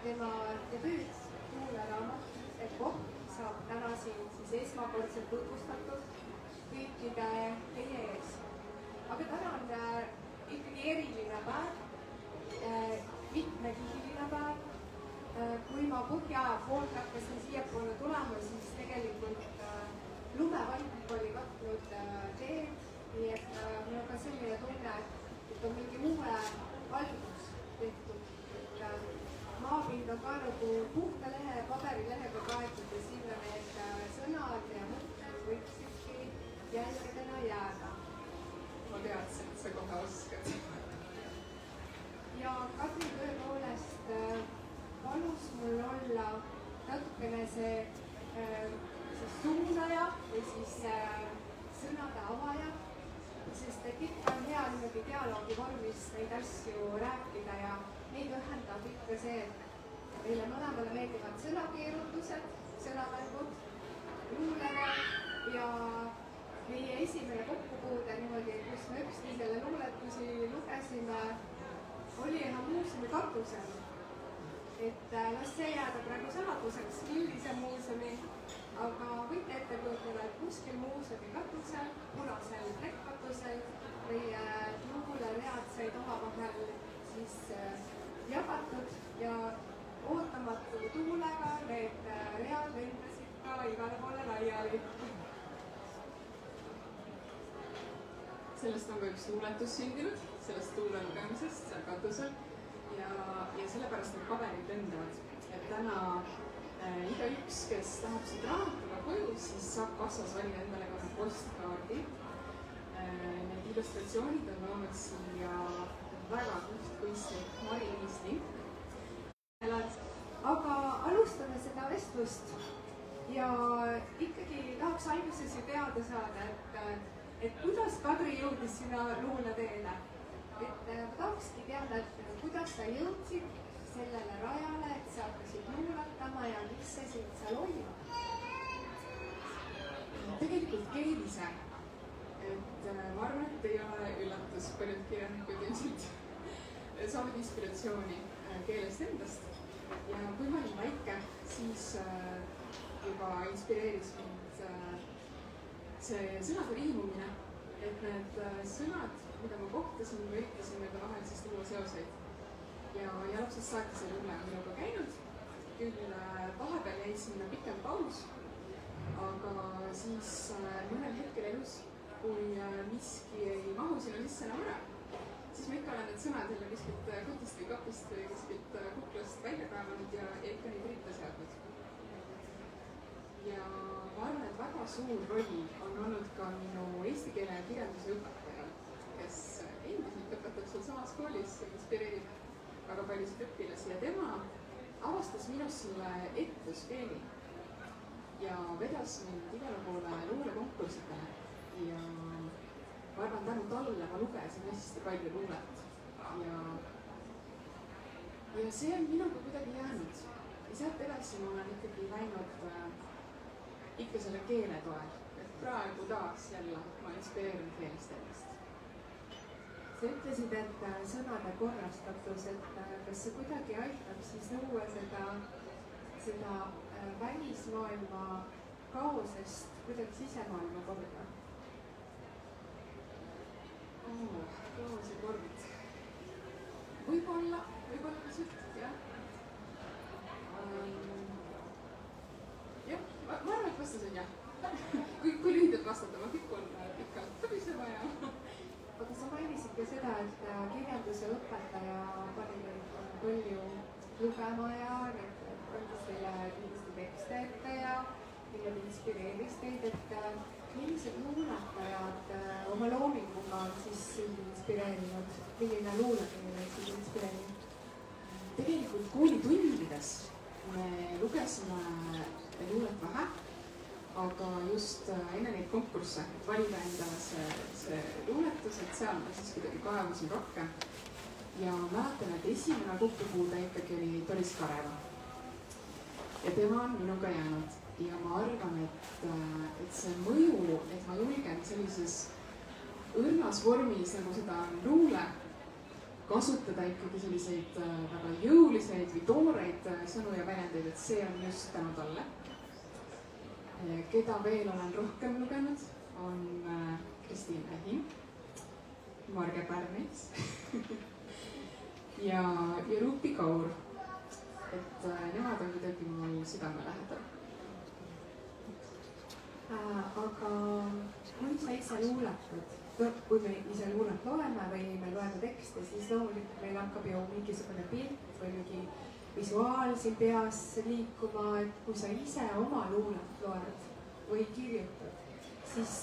tema debüüt luuleraamat Epohh saab täna siin siis esmakordselt tutvustatud kõikide teie ees. Aga täna on ikkagi eriline päev, mitmekihiline päev. Kui ma põhja poolt hakkasin siiapoole tulema, siis tegelikult lumevaip oli katnud teed, nii et mul on ka selline tunne, et on mingi uue algus tehtud. Maapind on ka nagu puhta lehe, paberilehega kaetud ja sinna need sõnad ja mõtted võiksidki jälgedena jääda. Ma teadsin, et sa kohe oskad. Ja Kadri tõepoolest palus mul olla natukene see suunaja või siis sõnade avaja, sest et ikka on hea niimoodi dialoogi vormis neid asju rääkida ja neid ühendab ikka see, et meile mõlemale meeldivad sõnakeerutused, sõnamängud, luulele ja meie esimene kokkupuude niimoodi, kus me üksteisele luuletusi lugesime, oli enam muuseumi katusel. Et las see jääda praegu saladuseks, millise muuseumi, aga võite ette kujutada, et kuskil muuseumi katusel, punasel trekkkatusel meie luuleread said omavahel siis jagatud ja ootamatu tuulega need read lendasid ka igale poole laiali. Sellest on ka üks luuletus sündinud, sellest tuule lugemisest seal katusel ja sellepärast need paberid lendavad. Et täna igaüks, kes tahab siit raamatuga koju, siis saab kassas valida endale ka postkaardi. Need illustratsioonid on loonud siia väga kunstlik Mari Liisling. Aga alustame seda vestlust ja ikkagi tahaks alguses ju teada saada, et kuidas Kadri jõudis sinna luuleteele. Et ma tahakski teada, et kuidas sa jõudsid sellele rajale, et sa hakkasid luuletama ja mis see sind seal hoiab? Tegelikult keelise. Et ma arvan, et ei ole üllatus, paljud kirjanikud ilmselt saavad inspiratsiooni keelest endast. Ja kui ma olin väike, siis juba inspireeris mind see sõnade riimumine, et need sõnad, mida ma kohtasin või ütlesin, nende vahel siis luua seoseid. Ja lapsest saati see luule on minuga käinud, küll vahepeal jäi sinna pikem paus, aga siis mõnel hetkel elus, kui miski ei mahu sinu sisse enam ära, siis ma ikka olen need sõnad jälle kuskilt kutist või kapist või kuskilt kuklast välja kaevanud ja ikka neid ritta seadnud. Ja ma arvan, et väga suur roll on olnud ka minu eesti keele ja kirjanduse õpetajal, kes endiselt õpetab seal samas koolis, inspireerib väga paljusid õpilasi ja tema avastas minus selle etluskeeli ja vedas mind igale poole luulekonkurssidele ja ma arvan, tänu talle ma lugesin hästi palju luulet ja see on minuga kuidagi jäänud ja sealt edasi ma olen ikkagi läinud ikka selle keele toel, et praegu taas jälle ma inspireerin keelest ennast. Sa ütlesid, et sõnade korrastatus, et kas see kuidagi aitab siis luua seda välismaailma kaosest kuidagi sisemaailma korda? Kaose kord. Võib-olla pisut, jah. Jah, ma arvan, et vastus on jah. Kui lühidalt vastata, ma kipun pikalt tõbisema ja... Aga sa mainisid ka seda, et kirjanduse õpetaja pani neid palju lugema ja andis teile kindlasti tekste ette ja millele inspireeris teid, et millised luuletajad oma loominguga on siis inspireerinud, milline luuletamine on siis inspireerinud? Tegelikult koolitundides me lugesime luulet vähe, aga just enne neid konkursse, et valida endale see luuletus, et seal ma siis kuidagi kaevasin rohkem. Ja mäletan, et esimene kokkupuude ikkagi oli Doris Kareva. Ja tema on minuga jäänud. Ja ma arvan, et see mõju, et ma julgen sellises õrnas vormis, nagu seda on luule, kasutada ikkagi selliseid väga jõuliseid või tooreid sõnu ja väljendeid, et see on just tänu talle. Keda veel olen rohkem lugenud, on Kristiin Vähin, Marge Pärnits ja Rupi Kaur. Et nemad on kuidagi mul südame lähedal. Aga kui sa ise luuletad, kui me ise luulet loeme või me loeme tekste, siis loomulikult meil hakkab ju mingisugune pilt või mingi visuaal siin peas liikuma, et kui sa ise oma luulet loed või kirjutad, siis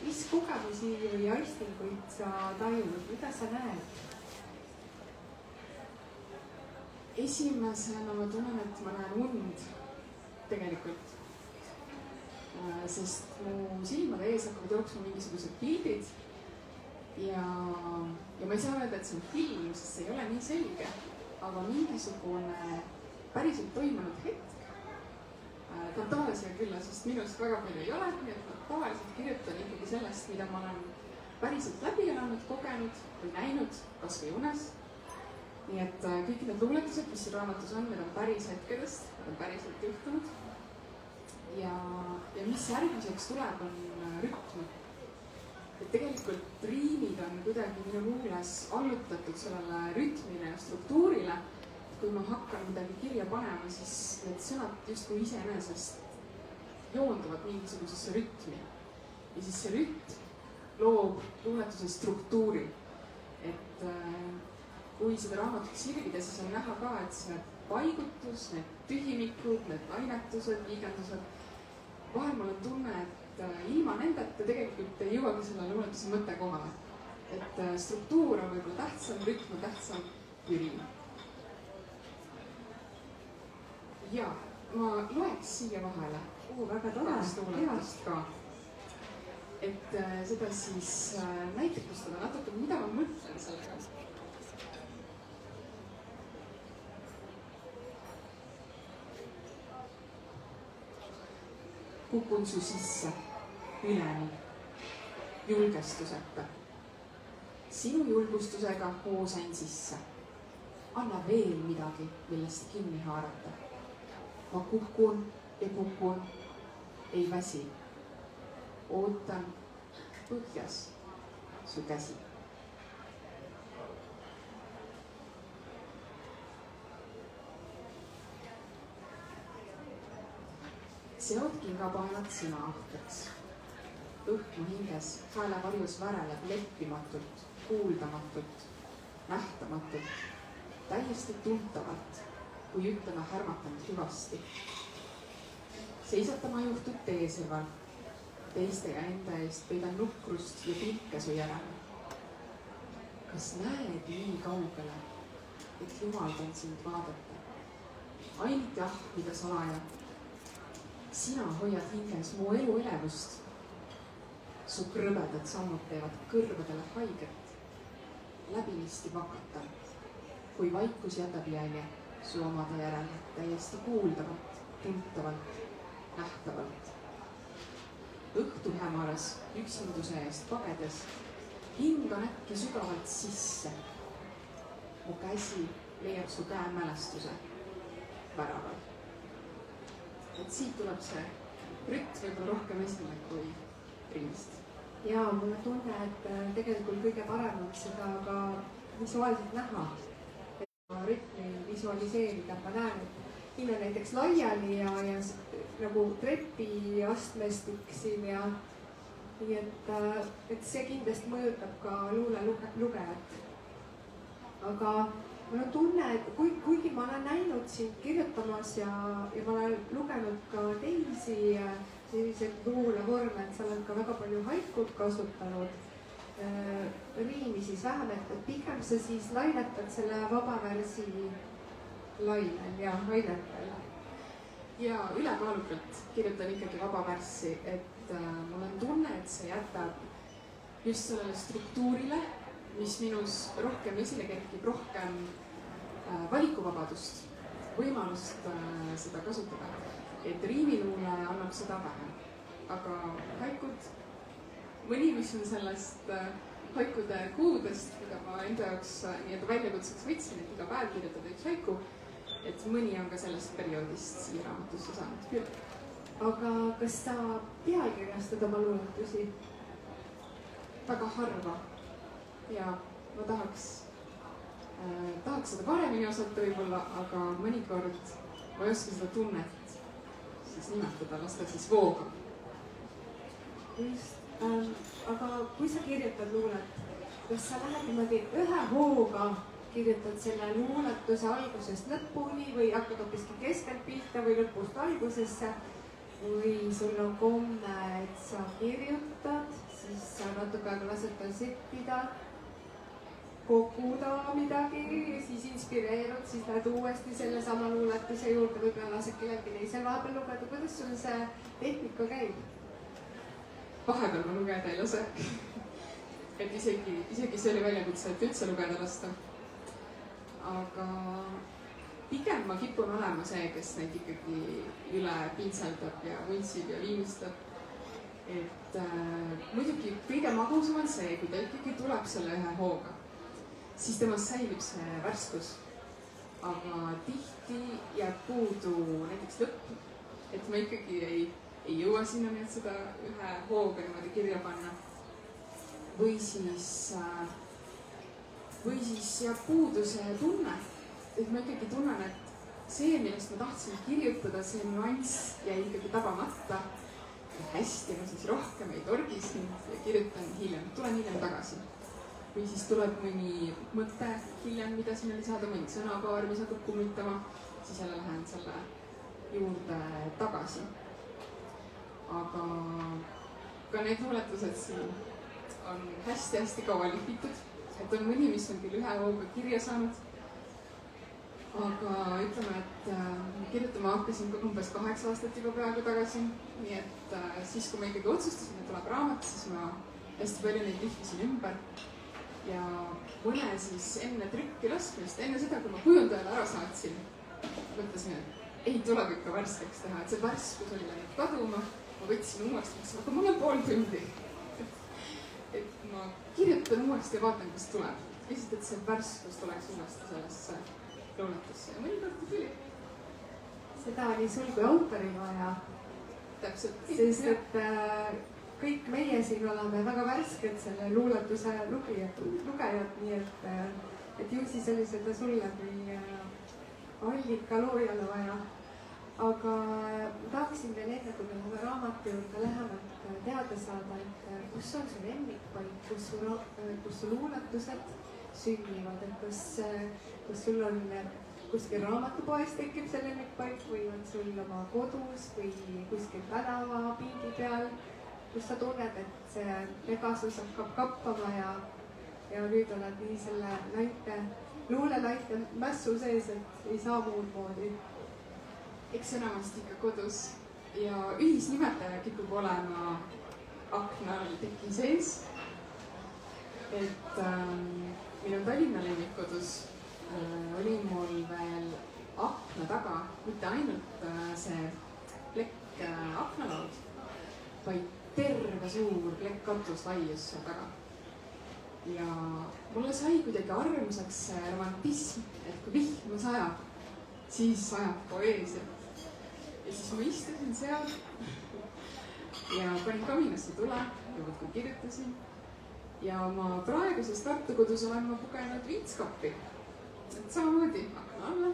mis kogemusi või aistinguid sa tajud, mida sa näed? Esimesena ma tunnen, et ma näen und tegelikult. Sest mu silmade ees hakkavad jooksma mingisugused pildid ja ma ei saa öelda, et see on film, sest see ei ole nii selge, aga mingisugune päriselt toimunud hetk. Fantaasia küll, sest minust väga palju ei ole, nii et ma tavaliselt kirjutan ikkagi sellest, mida ma olen päriselt läbi elanud, kogenud või näinud, kas või unes. Nii et kõik need luuletused, mis siin raamatus on, need on päris hetkedest, need on päriselt juhtunud. Ja mis järgmiseks tuleb, on rütm. Et tegelikult riimid on kuidagi minu luules allutatud sellele rütmile ja struktuurile. Kui ma hakkan midagi kirja panema, siis need sõnad justkui iseenesest joonduvad mingisugusesse rütmi. Ja siis see rütm loob luuletuse struktuuri. Et kui seda raamatut sirvida, siis on näha ka, et see paigutus, need tühimikud, need lainetused, liigendused, vahel mul on tunne, et ilma nendeta tegelikult ei jõuagi selle luuletuse mõtte kohale. Et struktuur on võib-olla tähtsam, rütm on tähtsam kui riim. Ja ma loeks siia vahele. Väga tore. Kaks luuletust ka. Et seda siis näitlikustada natuke, mida ma mõtlen sellega. Kukun su sisse, üleni, julgestuseta. Sinu julgustusega hoosain sisse. Anna veel midagi, millest kinni haarata. Ma kukun ja kukun, ei väsi. Ootan põhjas su käsi. Seotkin kabainat sina ahveks. Õhma hinges hääle varjus väreleb leppimatult, kuuldamatult, nähtamatult, täiesti tuntavalt, kui ütleme härmatanud hüvasti. Seisatama juhtud tee serval, teiste ja enda eest peidan nukrust ja pilke su järele. Kas näed nii kaugele, et jumaldan sind vaadata? Ainult jah, mida salaja. Sina hoiad hinges mu elu elevust. Su krõbedad sammud teevad kõrvadele haiget. Läbinisti pakata, kui vaikus jätab jälje su omade järele täiesti kuuldavalt, tuntavalt, nähtavalt. Õhtu hämaras üksinduse eest pagedes hingan äkki sügavalt sisse. Mu käsi leiab su käe mälestuse väraval. Et siit tuleb see rütt võib-olla rohkem esile kui riimist. Ja mulle tunne, et tegelikult kõige parem on seda ka visuaalselt näha. Rütmi visualiseerida, ma näen, et siin on näiteks laiali ja nagu trepi astmestik siin ja nii, et see kindlasti mõjutab ka luule lugejat. Aga mul on tunne, et kuigi ma olen näinud sind kirjutamas ja ma olen lugenud ka teisi selliseid luulevorme, et sa oled ka väga palju haikut kasutanud, riimi siis vähem, et pigem sa siis lainetad selle vabavärsi lainel ja ainetel. Ja ülekaalukalt kirjutan ikkagi vabavärssi, et mul on tunne, et see jätab just sellele struktuurile, mis minus rohkem esile kerkib, rohkem valikuvabadust, võimalust seda kasutada. Et riimiluule annab seda vähem. Aga haikud, mõni, mis on sellest haikude kuudest, mida ma enda jaoks nii-öelda väljakutseks võtsin, et iga päev kirjutada üks haiku. Et mõni on ka sellest perioodist siia raamatusse saanud küll. Aga kas sa pealkirjastad oma luuletusi? Väga harva. Ja ma tahaks seda paremini osata võib-olla, aga mõnikord ma ei oska seda tunnet siis nimetada, lasta siis vooga. Just. Aga kui sa kirjutad luulet, kas sa lähed niimoodi ühe hooga, kirjutad selle luuletuse algusest lõpuni või hakkad hoopiski keskelt pihta või lõpust algusesse või sul on komme, et sa kirjutad, siis sa natuke aega lased tal settida, koguda midagi ja siis inspireerud, siis lähed uuesti selle sama luuletuse juurde, võib-olla lased kellelgi teisel vahepeal lugeda. Kuidas sul see tehnika käib? Vahepeal ma lugeda ei lase. Et isegi see oli väljakutse, et üldse lugeda lasta. Aga pigem ma kipun olema see, kes neid ikkagi üle pintseldab ja vuntsib ja viimistab. Et muidugi kõige magusam on see, kui ta ikkagi tuleb selle ühe hooga, siis temast säilib see värskus. Aga tihti jääb puudu näiteks lõpp, et ma ikkagi ei jõua sinna, nii et seda ühe hooga niimoodi kirja panna. Või siis jääb puudu see tunne, et ma ikkagi tunnen, et see, millest ma tahtsin kirjutada, see nüanss jäi ikkagi tabamata. Hästi, ma siis rohkem ei torgi sind ja kirjutan hiljem, tulen hiljem tagasi. Või siis tuleb mõni mõte hiljem, mida sinna lisada, mõni sõnapaar, mis hakkab kummitama, siis jälle lähen selle juurde tagasi. Aga ka need luuletused siin on hästi-hästi kaua lihvitud, et on mõni, mis on küll ühe hooga kirja saanud. Aga ütleme, et kirjutama hakkasin umbes 8 aastat juba praegu tagasi, nii et siis, kui ma ikkagi otsustasin, et tuleb raamat, siis ma hästi palju neid lihvisin ümber. Ja mõne siis enne trükki laskmist, enne seda, kui ma kujundajale ära saatsin, mõtlesin, et ei tuleb ikka värskeks teha, et see värskus oli läinud kaduma. Ma võtsin uuesti, aga mul on pool tundi. Et ma kirjutan uuesti ja vaatan, kas tuleb. Lihtsalt, et see värskus tuleks uuesti sellesse luuletusse ja mõnikord tuli. Seda oli sul kui autoril vaja. Täpselt. Sest, et kõik meie siin oleme väga värsked selle luuletuse lugejad, nii et ju siis oli seda sulle kui allika loojale vaja. Aga tahaksin veel enne, kui me selle raamatu juurde lähemalt teada saada, et kus on su lemmikpaik, kus su luuletused sünnivad, et kus sul on kuskil raamatupoes tekib see lemmikpaik või on sul oma kodus või kuskil tänava pingi peal, kus sa tunned, et see Pegasus hakkab kappama ja nüüd oled nii selle luulelaite mässu sees, et ei saa muud moodi. Eks enamasti ikka kodus ja ühisnimetaja kipub olema aknal teki sees. Et minu Tallinna lemmikkodus oli mul veel akna taga, mitte ainult see plekk aknalaud, vaid terve suur plekk katust laius seal taga. Ja mulle sai kuidagi arvamuseks see romantism, et kui vihma sajab, siis sajab poeesia. Ja siis ma istusin seal ja panin kaminasse tule ja võtku kirjutasin. Ja oma praeguses Tartu kodus olen ma pugenud vintskappi. Et samamoodi akna alla,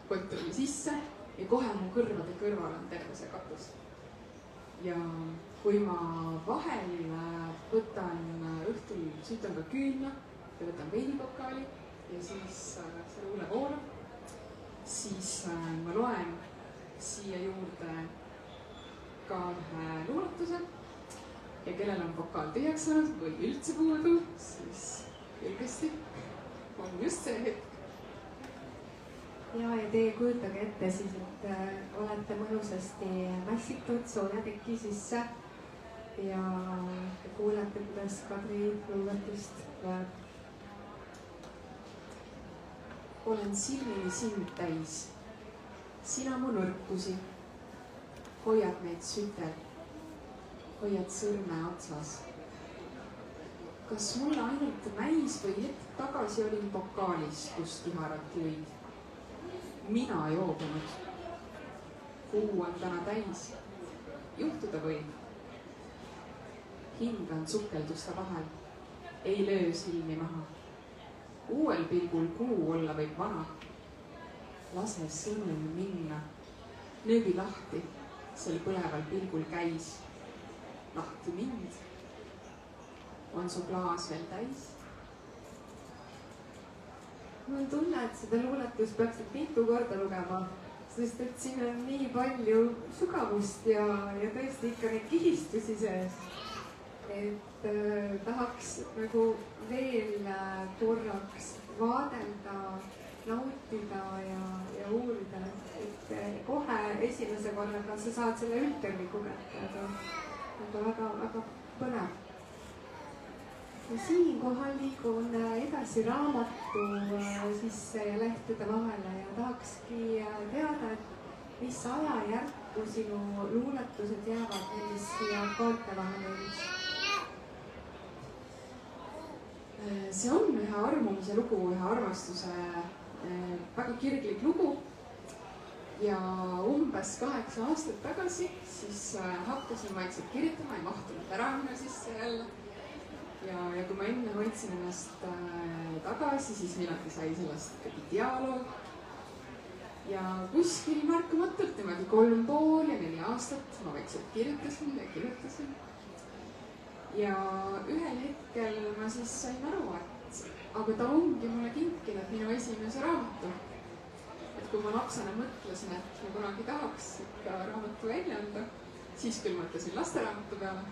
kott oli sisse ja kohe mu kõrvade kõrval on terve see katus. Ja kui ma vahel võtan õhtul, sütan ka küünla ja võtan veinikokaali ja siis see luule voolab, siis ma loen siia juurde ka ühe luuletuse ja kellel on vokaal tühjaks saanud või üldse puudu, siis ilgesti on just see hetk. Ja teie kujutage ette siis, et olete mõnusasti mässitud sooja teki sisse ja kuulete, kuidas Kadri luuletust loeb. Olen silmini sind täis, sina mu nõrkusi, hoiad neid sütel, hoiad sõrme otsas. kas mulle ainult näis või hetk tagasi olin pokaalis, kus kiharat jõid. Mina joobunud. Kuu on täna täis. Juhtuda võib. Hingan sukelduste vahel. Ei löö silmi maha. Uuel pilgul kuu olla võib vana. Lase sõnum minna. Nööbi lahti. Sel põleval pilgul käis. Lahti mind. On su klaas veel täis? Mul on tunne, et seda luuletust peaksid mitu korda lugema, sest et siin on nii palju sügavust ja tõesti ikka neid kihistusi sees. Et tahaks nagu veel korraks vaadelda, nautida ja uurida, et kohe esimese korraga sa saad selle üldterviku kätte, aga väga põnev. Ja siinkohal liigun edasi raamatu sisse ja lehtede vahele ja tahakski teada, et mis ajajärku sinu luuletused jäävad neis siia kaarte vahele. See on ühe armumise lugu, ühe armastuse väga kirglik lugu. Ja umbes 8 aastat tagasi siis hakkasin vaikselt kirjutama, ei mahtunud ära minu sisse jälle. Ja kui ma enne hoidsin ennast tagasi, siis millalgi sai sellest ikkagi dialoog. Ja kuskil märkamatult niimoodi 3,5 ja 4 aastat ma vaikselt kirjutasin ja kirjutasin. Ja ühel hetkel ma siis sain aru, et aga ta ongi mulle kinkinud minu esimese raamatu. Et kui ma lapsena mõtlesin, et ma kunagi tahaks ikka raamatu välja anda, siis küll mõtlesin lasteraamatu peale.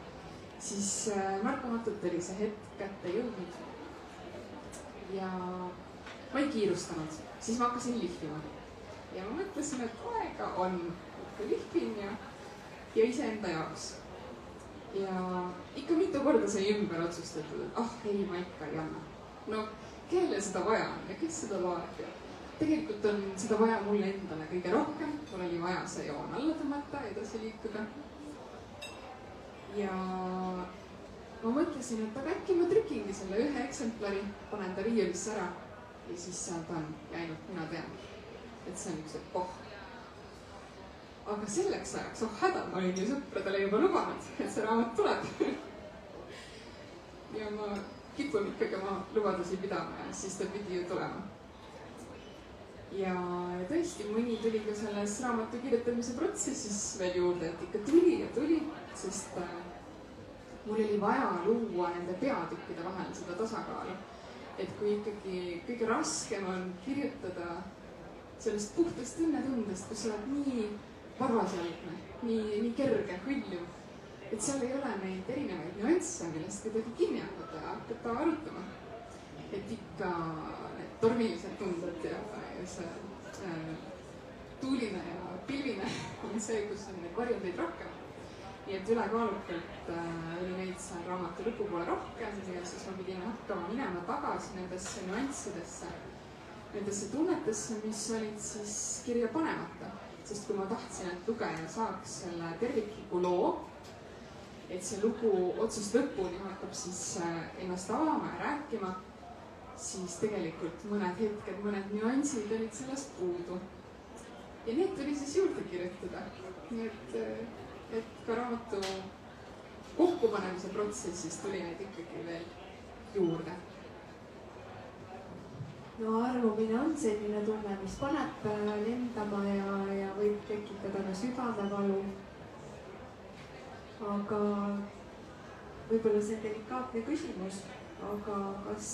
Siis märkamatult oli see hetk kätte jõudnud. Ja ma ei kiirustanud, siis ma hakkasin lihvima. Ja ma mõtlesin, et aega on, ikka lihvin ja iseenda jaoks. Ja ikka mitu korda sai ümber otsustatud, et ei, ma ikka ei anna. No, kellel seda vaja on ja kes seda loeb ja tegelikult on seda vaja mulle endale kõige rohkem. Mul oli vaja see joon alla tõmmata, edasi liikuda. Ja ma mõtlesin, et aga äkki ma trükingi selle ühe eksemplari, panen ta riiulisse ära ja siis seal ta on ja ainult mina tean, et see on üks epoh. Aga selleks ajaks, häda, ma olin ju sõpradele juba lubanud, et see raamat tuleb. Ja ma kipun ikkagi oma lubadusi pidama ja siis ta pidi ju tulema. Ja tõesti, mõni tuli ka selles raamatu kirjutamise protsessis veel juurde, et ikka tuli, sest mul oli vaja luua nende peatükkide vahel seda tasakaalu. Et kui ikkagi kõige raskem on kirjutada sellest puhtast õnnetundest, kus sa oled nii varasealgne, nii kerge, hõljuv, et seal ei ole neid erinevaid nüansse, millest kuidagi kinni hakata arutama. Et ikka need tormilised tunded ja see tuuline ja pilvine on see, kus on neid varjundeid rohkem. Nii et ülekaalukalt oli neid seal raamatu lõpupoole rohkem ja siis ma pidin hakkama minema tagasi nendesse nüanssidesse, nendesse tunnetesse, mis olid siis kirja panemata. Sest kui ma tahtsin, et lugeja saaks selle tervikliku loo, et see lugu otsast lõpuni hakkab siis ennast avama ja rääkima, siis tegelikult mõned hetked, mõned nüansid olid sellest puudu. Ja need tuli siis juurde kirjutada. Nii et ka raamatu kokkupanemise protsessis tuli neid ikkagi veel juurde. No armumine on selline tunne, mis paneb lendama ja võib tekitada ka südamevalu. Aga võib-olla see on delikaatne küsimus, aga kas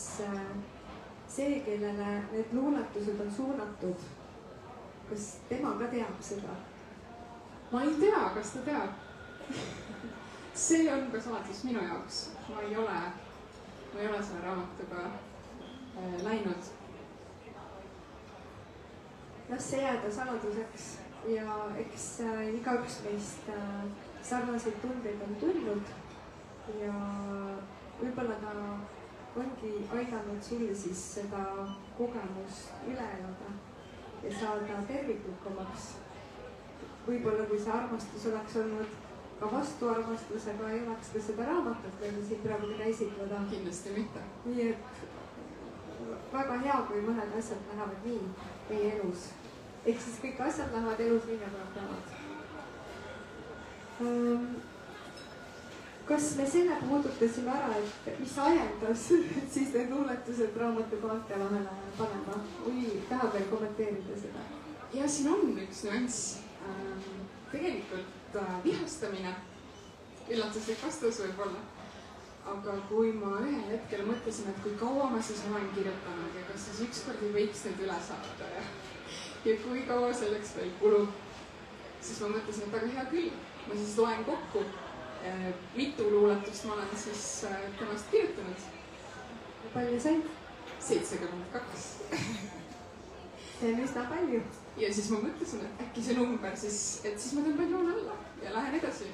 see, kellele need luuletused on suunatud, kas tema ka teab seda? Ma ei tea, kas ta teab. See on ka saladus minu jaoks. Ma ei ole selle raamatuga läinud. Las see jääda saladuseks ja eks igaüks meist sarnaseid tundeid on tundnud ja võib-olla ta ongi aidanud sulle siis seda kogemust üle elada ja saada terviklikumaks. Võib-olla kui see armastus oleks olnud ka vastuarmastusega ei oleks ka seda raamatut, mida siin praegu mida esitleda. Kindlasti mitte. Nii et väga hea, kui mõned asjad lähevad nii meie elus. Ehk siis kõik asjad lähevad elus nii, nagu nad peavad. Kas me selle puudutasime ära, et mis ajendas siis need luuletused raamatu kaante vahele panema? Või tahab veel kommenteerida seda? Ja siin on üks nüanss. Tegelikult vihastamine, üllatuslik vastus võib-olla. Aga kui ma ühel hetkel mõtlesin, et kui kaua ma siis olen kirjutanud ja kas siis ükskord ei võiks need üle saada ja kui kaua selleks veel kulub, siis ma mõtlesin, et väga hea küll. Ma siis loen kokku, mitu luuletust ma olen siis temast kirjutanud. Palju said? 72. See on üsna palju. Ja siis ma mõtlesin, et äkki see number siis, et siis ma tõmban joone alla ja lähen edasi.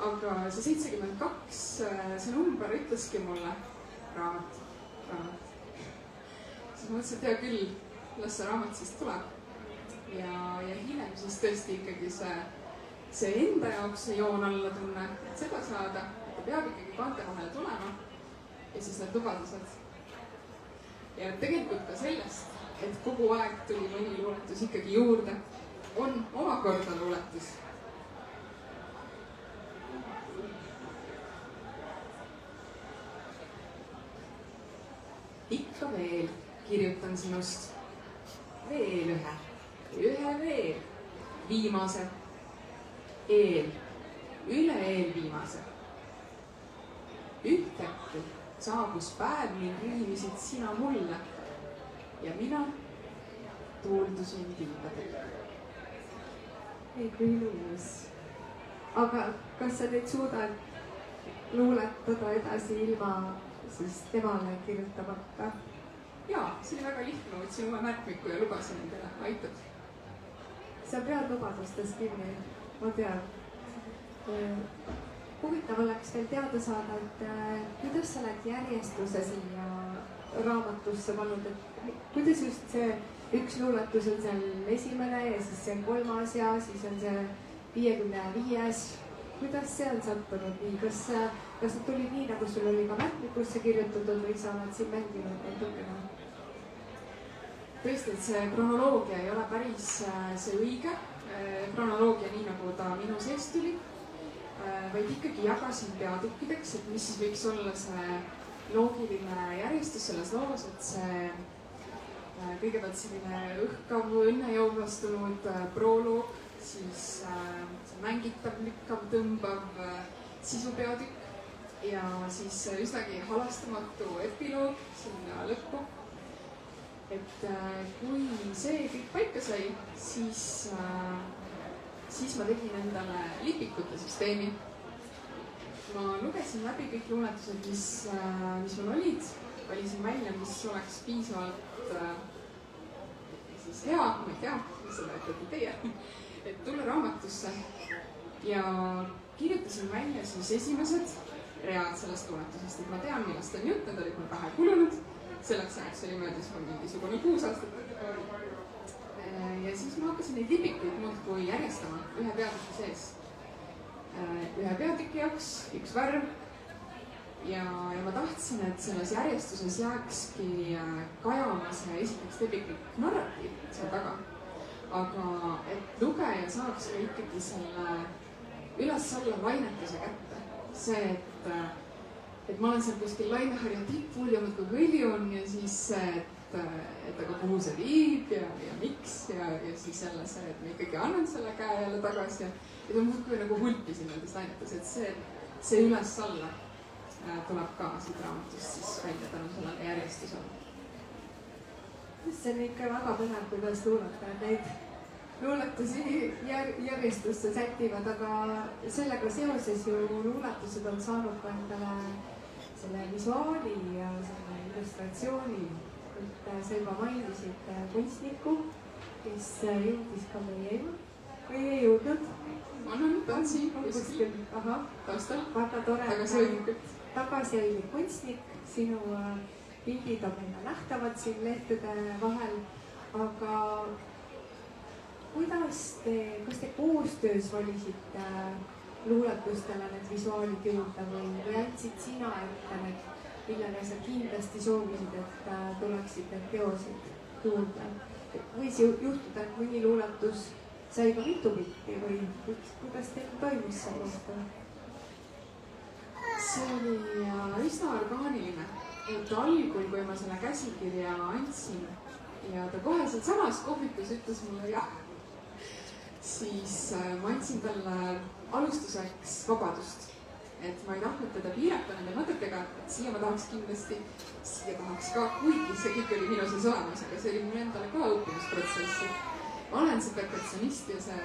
Aga see 72, see number ütleski mulle raamat. Siis ma mõtlesin, et hea küll, las see raamat siis tuleb. Ja hiljem siis tõesti ikkagi see enda jaoks see joon alla tunne, et seda saada, ta peab ikkagi kaante vahele tulema ja siis need lubadused. Ja tegelikult ka sellest, et kogu aeg tuli mõni luuletus ikkagi juurde, on omakorda luuletus. Ikka veel kirjutan sinust, veel ühe veel, viimase, üle eelviimase. Ühtäkki saabus päev, mil riimisid sina mulle ja mina tuuldusin tiibadega. Ei kui ilus. Aga kas sa nüüd suudad luuletada edasi ilma siis temale kirjutamata? Jaa, see oli väga lihtne, ma võtsin uue märkmiku ja lubasin endale, aitab. Sa pead lubadustes kinni, ma tean. Huvitav oleks veel teada saada, et kuidas sa oled järjestuse siia raamatusse pannud, et kuidas just see üks luuletus on seal esimene ja siis see on 3. ja siis on see 55. Kuidas see on sattunud nii? Kas see tuli nii, nagu sul oli ka märkmikusse kirjutatud või sa oled siin mänginud natukene? Tõesti, et see kronoloogia ei ole päris see õige. Kronoloogia nii, nagu ta minu seest tuli, vaid ikkagi jagasin peatükkideks, et mis siis võiks olla see loogiline järjestus selles loos, et see kõigepealt selline õhkav, õnnejõuvastunud proloog, siis see mängitav, lükkav, tõmbav sisupeatükk ja siis üsnagi halastamatu epiloog sinna lõppu. Et kui see kõik paika sai, siis ma tegin endale lipikute süsteemi. Ma lugesin läbi kõik luuletused, mis mul olid, valisin välja, mis oleks piisavalt siis hea, ma ei tea, mis seda ütlete teie, et tulla raamatusse ja kirjutasin välja siis esimesed read sellest luuletusest, et ma tean, millest on jutt, need olid mul pähe kulunud. Selleks ajaks oli möödas mul mingisugune 6 aastat. Ja siis ma hakkasin neid lipikuid muudkui järjestama ühe peatüki sees. Ühe peatüki jaoks üks värv ja ma tahtsin, et selles järjestuses jääkski kajama see esiteks terviklik narratiiv seal taga. Aga et lugeja saaks ka ikkagi selle üles-alla lainetuse kätte. See, et ma olen seal kuskil laineharja tipul ja muudkui hõljun ja siis see, et aga kuhu see viib ja miks ja siis jälle see, et ma ikkagi annan selle käe jälle tagasi ja ta muudkui nagu hulpisin nendes lainetes, et see üles-alla tuleb ka siit raamatust siis välja tänu sellele järjestusele. See on ikka väga põnev, kuidas luuletajad neid luuletusi järjestusse sätivad, aga sellega seoses ju luuletused on saanud ka endale selle visuaali ja selle illustratsiooni. Sa juba mainisid kunstnikku, kes jõudis ka meie või ei jõudnud? Ta on siin kuskil taustal. Väga tore. Tagasihoidlik kunstnik, sinu pildid on meile nähtavad siin lehtede vahel, aga kas te koostöös valisite luuletustele need visuaalid juurde või andsid sina ette need, millele sa kindlasti soovisid, et tuleksid need teosed juurde? Võis juhtuda, et mõni luuletus sai ka mitu pilti või kuidas teil toimus see kohta? See oli üsna orgaaniline, et algul, kui ma selle käsikirja andsin ja ta kohe sealsamas kohvikus ütles mulle jah, siis ma andsin talle alustuseks vabadust. Et ma ei tahtnud teda piirata nende mõtetega, et siia ma tahaks kindlasti, siia tahaks ka, kuigi see kõik oli minu sees olemas, aga see oli mul endale ka õppimisprotsessi. Ma olen see perfektsionist ja see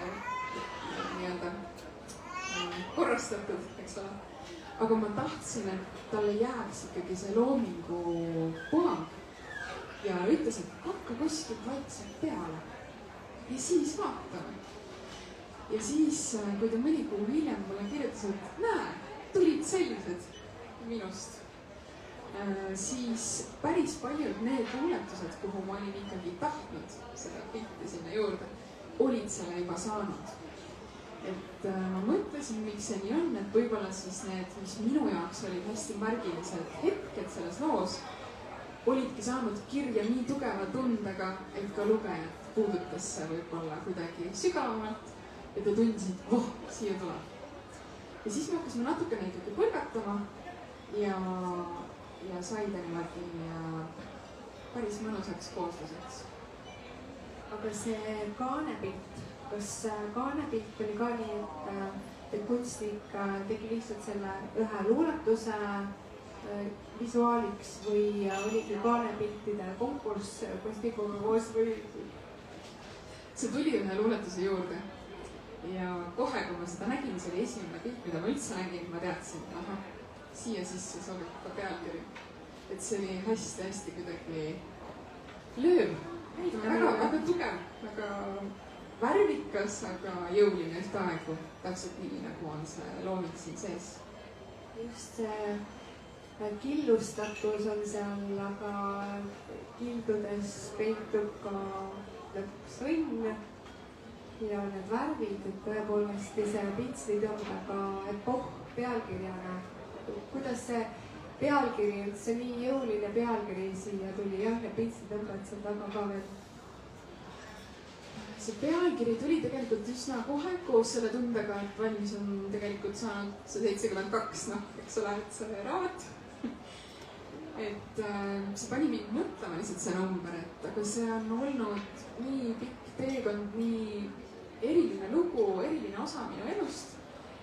nii-öelda korrastatud, eks ole. Aga ma tahtsin, et talle jääks ikkagi see loomingu puhang ja ütles, et hakka kuskilt vaikselt peale ja siis vaatame. Ja siis, kui ta mõni kuu hiljem mulle kirjutas, et näe, tulid sellised minust, siis päris paljud need luuletused, kuhu ma olin ikkagi tahtnud seda pilti sinna juurde, olid selle juba saanud. Et ma mõtlesin, miks see nii on, et võib-olla siis need, mis minu jaoks olid hästi märgilised hetked selles loos, olidki saanud kirja nii tugeva tundega, et ka lugejat puudutas see võib-olla kuidagi sügavamalt ja ta tundis, et voh, siia tuleb. Ja siis me hakkasime natukene ikkagi põrgatama ja sai ta niimoodi päris mõnusaks koosluseks. Aga see kaanepilt, kas kaanepilt oli ka nii, et kunstnik tegi lihtsalt selle ühe luuletuse visuaaliks või oligi kaanepiltide konkurss kunstnikuga koos või? See tuli ühe luuletuse juurde ja kohe, kui ma seda nägin, see oli esimene pilt, mida ma üldse nägin, ma teadsin, et ahah, siia sisse sobib ka pealkiri. Et see oli hästi-hästi kuidagi lööv, väga tugev, väga värvikas, aga jõuline ühtaegu, täpselt nii, nagu on see looming siin sees. Just see killustatus on seal, aga kildudes peitub ka lõpuks õnn ja need värvid, et tõepoolest see pitslitõmbega epohh pealkirjana. Kuidas see pealkiri, üldse nii jõuline pealkiri siia tuli, jah, ja pitslitõmbed seal taga ka veel? See pealkiri tuli tegelikult üsna kohe koos selle tundega, et valmis on tegelikult saanud see 72, noh, eks ole, et see raamat. Et see pani mind mõtlema lihtsalt see number, et aga see on olnud nii pikk teekond, nii eriline lugu, eriline osa minu elust,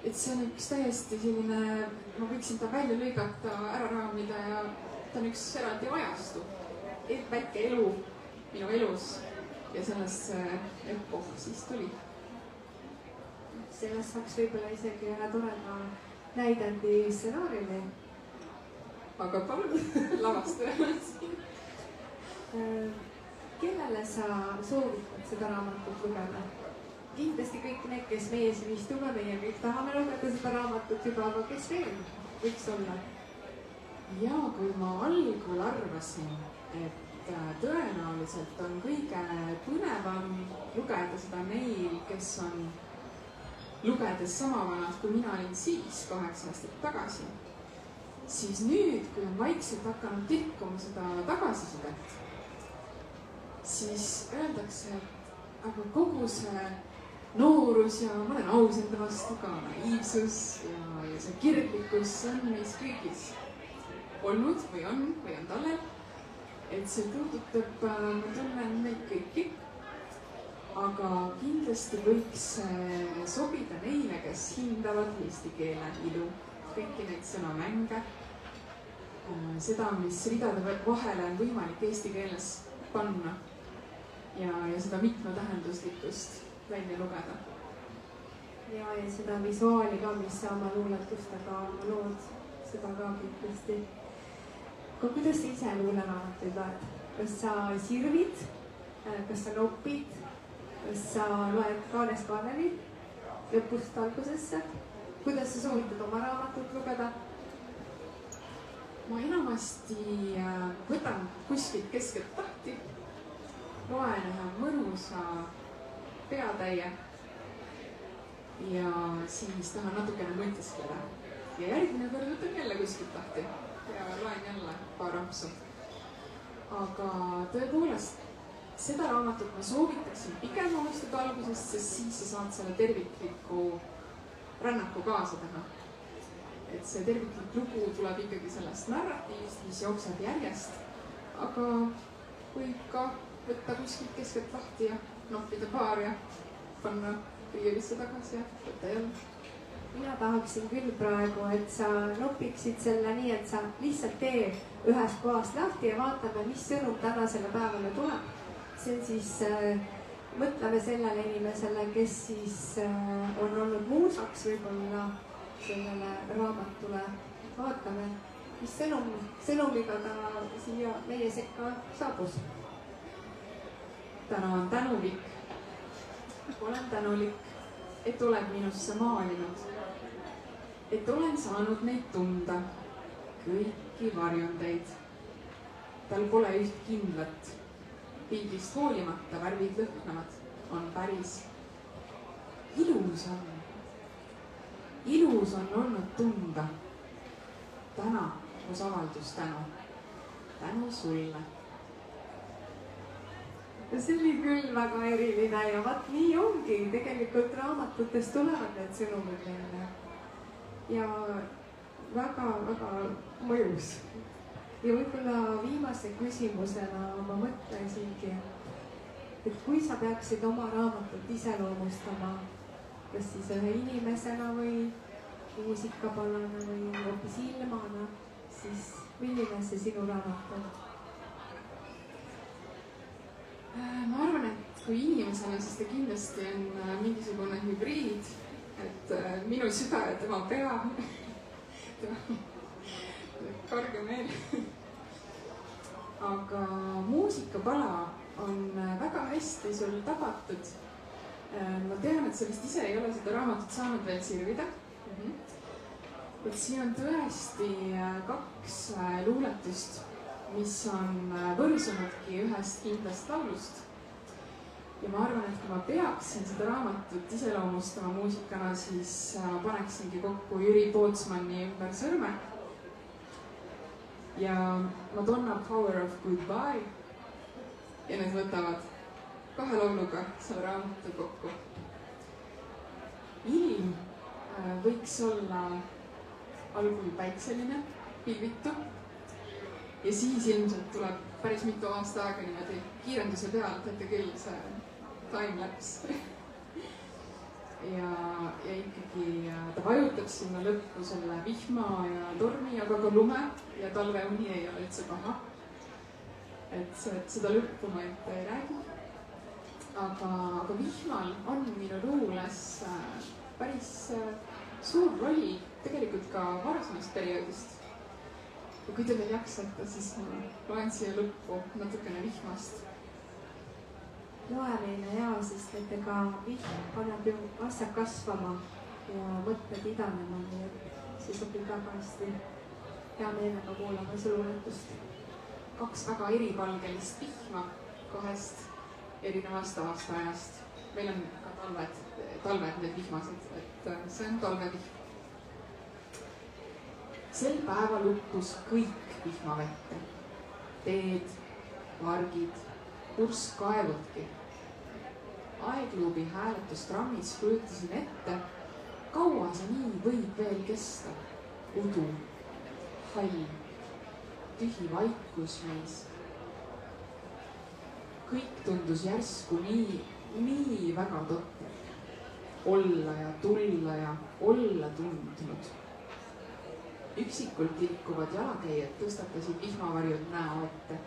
et see on üks täiesti selline, ma võiksin ta välja lõigata, ära raamida ja ta on üks eraldi ajastu, väike elu minu elus ja sellest epohh siis tuli. Sellest saaks võib-olla isegi ühe toreda näidendi stsenaariumi. Aga palun lavastajale. Kellele sa soovitad seda raamatut lugeda? Kindlasti kõik need, kes meie siin istume, meie kõik tahame lugeda seda raamatut juba, aga kes veel võiks olla? Ja kui ma algul arvasin, et tõenäoliselt on kõige põnevam lugeda seda neil, kes on lugedes sama vanad, kui mina olin siis 8 aastat tagasi, siis nüüd, kui on vaikselt hakanud tilkuma seda tagasisidet, siis öeldakse, et aga kogu see noorus ja ma olen aus enda vastu ka naiivsus ja see kirglikkus on meis kõigis olnud või on tallel. Et see puudutab, ma tunnen neid kõiki, aga kindlasti võiks sobida neile, kes hindavad eesti keele ilu, kõiki neid sõnamänge, seda, mis ridade vahele on võimalik eesti keeles panna ja seda mitmetähenduslikkust välja lugeda. Ja seda visuaali ka, mis sa oma luuletustega lood, seda ka kindlasti. Aga kuidas sa ise luuleraamatuid loed? Kas sa sirvid, kas sa nopid, kas sa loed kaanest kaaneni, lõpust algusesse? Kuidas sa soovitad oma raamatut lugeda? Ma enamasti võtan kuskilt keskelt tahti, loen ühe mõnusa peatäie ja siis tahan natukene mõtiskleda. ja järgmine kord võtan jälle kuskilt lahti ja loen jälle paar ampsu. aga tõepoolest, seda raamatut ma soovitaksin pigem alustada algusest, sest siis sa saad selle tervikliku rännaku kaasa teha. et see terviklik lugu tuleb ikkagi sellest narratiivist, mis jookseb järjest, aga võib ka võtta kuskilt keskelt lahti ja noppida paar ja panna riiulisse tagasi ja võtta jälle. mina tahaksin küll praegu, et sa nopiksid selle nii, et sa lihtsalt tee ühest kohast lahti ja vaatame, mis sõnum tänasele päevale tuleb. see on siis, mõtleme sellele inimesele, kes siis on olnud muusaks võib-olla sellele raamatule. vaatame, mis sõnumiga ta siia meie sekka saabus. täna on tänulik. olen tänulik, et oled minusse maalinud, et olen saanud neid tunda, kõiki varjundeid. tal pole üht kindlat, pildist hoolimata värvid lõhnavad, on päris. ilus on olnud tunda. täna koos avaldus tänu sulle. see oli küll väga eriline ja vaat nii ongi, tegelikult raamatutest tulevad need sõnumid meile. ja väga-väga mõjus. ja võib-olla viimase küsimusena ma mõtlesingi, et kui sa peaksid oma raamatut iseloomustama, kas siis ühe inimesena või muusikapallana või hoopis ilmana, siis milline see sinu raamat on? ma arvan, et kui inimesena, siis ta kindlasti on mingisugune hübriid, et minu süda ja tema pea, karge meel. aga muusikapala on väga hästi sul tabatud. ma tean, et sa vist ise ei ole seda raamatut saanud veel sirvida. et siin on tõesti 2 luuletust, mis on võrsunudki ühest kindlast laulust. ja ma arvan, et kui ma peaksin seda raamatut iseloomustama muusikana, siis ma paneksingi kokku Jüri Pootsmanni Ümber sõrme ja Madonna Power of Goodbye. ja need võtavad 2 lauluga selle raamatu kokku. ilm võiks olla algul päikseline, pilvitu ja siis ilmselt tuleb päris mitu aasta aega niimoodi kiirenduse peal, teate küll, see time-lapse. ja ikkagi ta vajutab sinna lõppu selle vihma ja tormi, aga ka lume ja talveuni ei ole üldse paha. et seda lõppu ma ette ei räägi. aga vihmal on minu luules päris suur roll tegelikult ka varasemast perioodist. ja kui te veel jaksate, siis ma loen siia lõppu natukene vihmast. loe meile ja, sest et ega vihm paneb ju asja kasvama ja mõtted idanema, nii et see sobib väga hästi. hea meelega kuulame su luuletust. 2 väga eripalgelist vihma 2 erinevast aastaajast. meil on ka talved need vihmased, et see on talvevihm. sel päeval uppus kõik vihmavette. teed, pargid, purskkaevudki. Aegluubi hääletust trammis kujutasin ette, kaua see nii võib veel kesta. udu, hall, tühi vaikus meis. kõik tundus järsku nii väga totter. olla ja tulla ja olla tundnud. üksikult liikuvad jalakäijad tõstatasid vihmavarjud näo ette.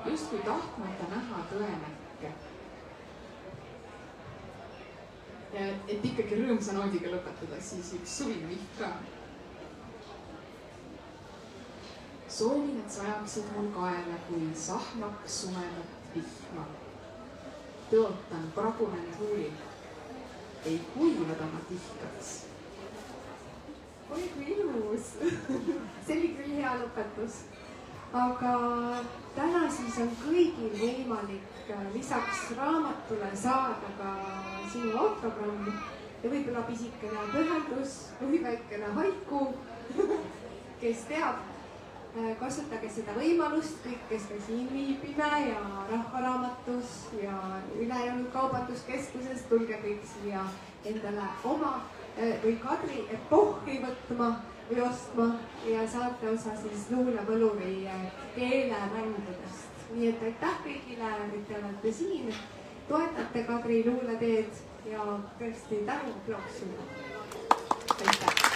justkui tahtmata näha tõenäkke. ja et ikkagi rõõmsa noodiga lõpetada, siis üks suvine vihm ka. soovin, et sa ajaksid mul kaela kui sahmaks sumedat vihma. tõotan pragunenud huulil, ei kuivada ma tihkaks. oi kui ilus. see oli küll hea lõpetus. aga täna siis on kõigil võimalik lisaks raamatule saada ka sinu autogrammi ja võib-olla pisikene pühendus või väikene haiku. Kes teab, kasutage seda võimalust, kõik, kes me siin viibime ja Rahvaraamatus ja ülejäänud kaubanduskeskuses, tulge kõik siia endale oma või Kadri epohhi võtma või ostma ja saate osa siis luulepõluri keelemängudest. Nii et aitäh kõigile, et te olete siin, toetate Kadri luuleteed ja tõesti tänu aplausile. Aitäh!